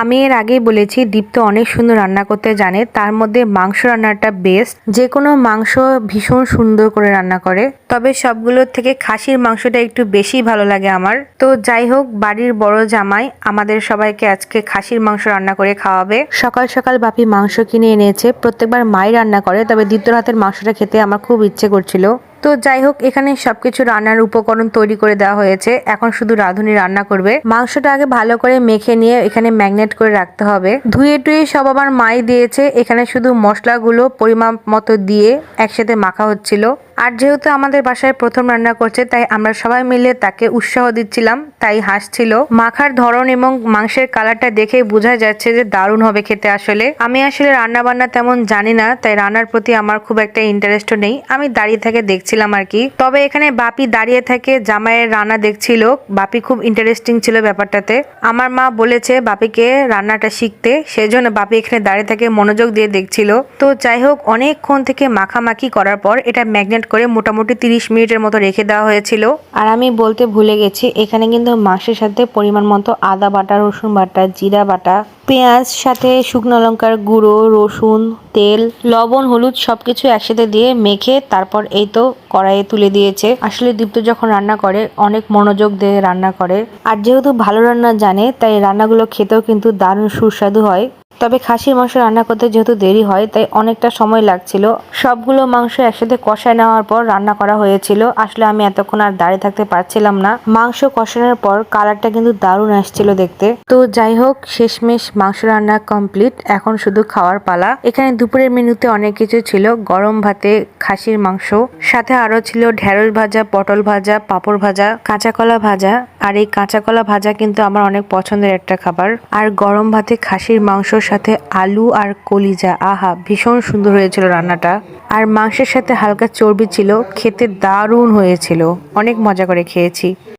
আমি এর আগেই বলেছি দীপ্ত অনেক সুন্দর রান্না করতে জানে, তার মধ্যে মাংস রান্নাটা বেস্ট। যে কোনো মাংস ভীষণ সুন্দর করে রান্না করে, তবে সবগুলোর থেকে খাসির মাংসটা একটু বেশি ভালো লাগে আমার। তো যাই হোক, বাড়ির বড় জামাই আমাদের সবাইকে আজকে খাসির মাংস রান্না করে খাওয়াবে। সকাল সকাল বাপি মাংস কিনে এনেছে। প্রত্যেকবার মাই রান্না করে, তবে দীপ্তর হাতের মাংসটা খেতে আমার খুব ইচ্ছে করছিল। তো যাই হোক, এখানে সবকিছু রান্নার উপকরণ তৈরি করে দেওয়া হয়েছে। এখন শুধু রাঁধুনি রান্না করবে। মাংসটা আগে ভালো করে মেখে নিয়ে এখানে ম্যাগনেট করে রাখতে হবে। ধুয়ে টুয়ে সব আবার মাই দিয়েছে। এখানে শুধু মশলাগুলো পরিমাপ মতো দিয়ে একসাথে মাখা হচ্ছিল। আর যেহেতু আমাদের বাসায় প্রথম রান্না করছে, তাই আমরা সবাই মিলে তাকে উৎসাহ দিচ্ছিলাম, তাই হাসছিল। মাখার ধরন এবং মাংসের কালারটা দেখে বোঝা যাচ্ছে যে দারুণ হবে খেতে। আসলে আমি রান্না বান্না তেমন জানি না, তাই রান্নার প্রতি আমার খুব একটা ইন্টারেস্টও নেই। আমি দাঁড়িয়ে থেকে দেখছিলাম আর কি। তবে এখানে বাপি দাঁড়িয়ে থেকে জামাইয়ের রান্না দেখছিল। বাপি খুব ইন্টারেস্টিং ছিল ব্যাপারটাতে। আমার মা বলেছে বাপিকে রান্নাটা শিখতে, সেজন্য বাপি এখানে দাঁড়িয়ে থেকে মনোযোগ দিয়ে দেখছিল। তো যাই হোক, অনেকক্ষণ থেকে মাখামাখি করার পর এটা ম্যাগনেট করে মোটামুটি 30 মিনিটের মতো রেখে দেওয়া হয়েছিল। আর আমি বলতে ভুলে গেছি, এখানে কিন্তু মাংসের সাথে পরিমাণ মতো আদা বাটা, রসুন বাটা, জিরা বাটা, পেঁয়াজ, সাথে শুকনো লঙ্কার গুঁড়ো, রসুন, তেল, লবণ, হলুদ সবকিছু একসাথে দিয়ে মেখে তারপর এই তো কড়াইয়ে তুলে দিয়েছে। আসলে দীপ্ত যখন রান্না করে অনেক মনোযোগ দিয়ে রান্না করে, আর যেহেতু ভালো রান্না জানে, তাই রান্নাগুলো খেতেও কিন্তু দারুণ সুস্বাদু হয়। তবে খাসির মাংস রান্না করতে যেহেতু দেরি হয়, তাই অনেকটা সময় লাগছিল। সবগুলো মাংস একসাথে কষায় নেওয়ার পর রান্না করা হয়েছিল। আসলে আমি এতক্ষণ আর দাঁড়িয়ে থাকতে পারছিলাম না। মাংস কষানোর পর কালারটা কিন্তু দারুণ আসছিল দেখতে। তো যাই হোক, শেষমেশ মাংস রান্না কমপ্লিট। এখন শুধু খাওয়ার পালা। এখানে দুপুরের মেনুতে অনেক কিছু ছিল। গরম ভাতে খাসির মাংস, সাথে আরো ছিল ঢেঁড়স ভাজা, পটল ভাজা, পাঁপড় ভাজা, কাঁচা কলা ভাজা। আর এই কাঁচা কলা ভাজা কিন্তু আমার অনেক পছন্দের একটা খাবার। আর গরম ভাতে খাসির মাংস সাথে আলু আর কলিজা, আহা ভীষণ সুন্দর হয়েছিল রান্নাটা। আর মাংসের সাথে হালকা চর্বি ছিল, খেতে দারুণ হয়েছিল। অনেক মজা করে খেয়েছি।